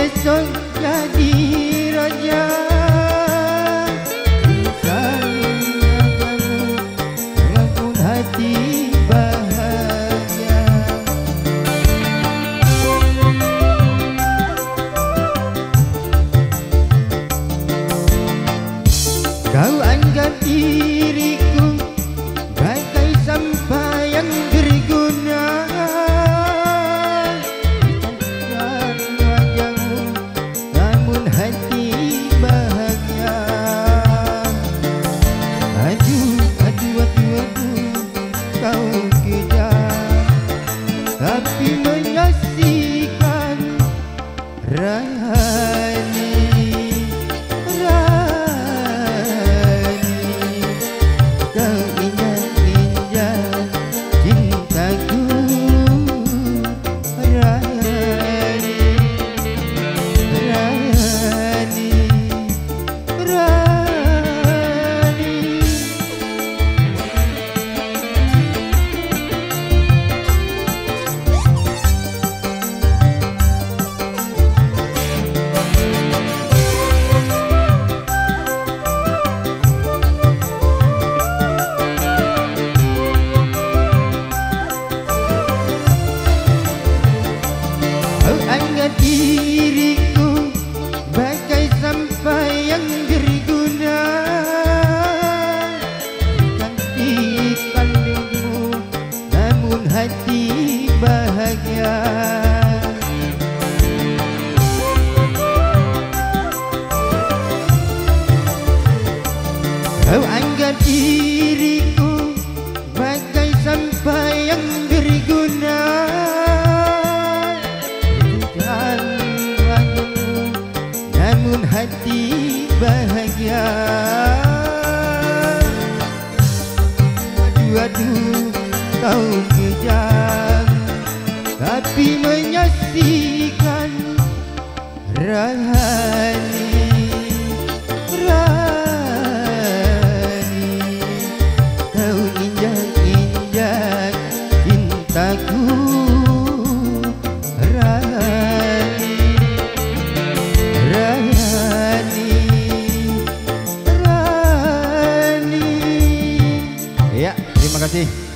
besok jadi raja. Walaupun hati bahagia. Kau anggap diriku bagai sampah yang berguna. Dan wajahmu namun hati bahagia. Aduh, kau kejam tapi menyaksikan Rani. Anggap diriku bagai sampah yang berguna. Cantikkan dirimu namun hati bahagia. Kau anggap diriku bagai sampah yang berguna. Namun hati bahagia. Aduh, kau kejam tapi menyaksikan Rani. Kau injak-injak cintaku. Ya, terima kasih.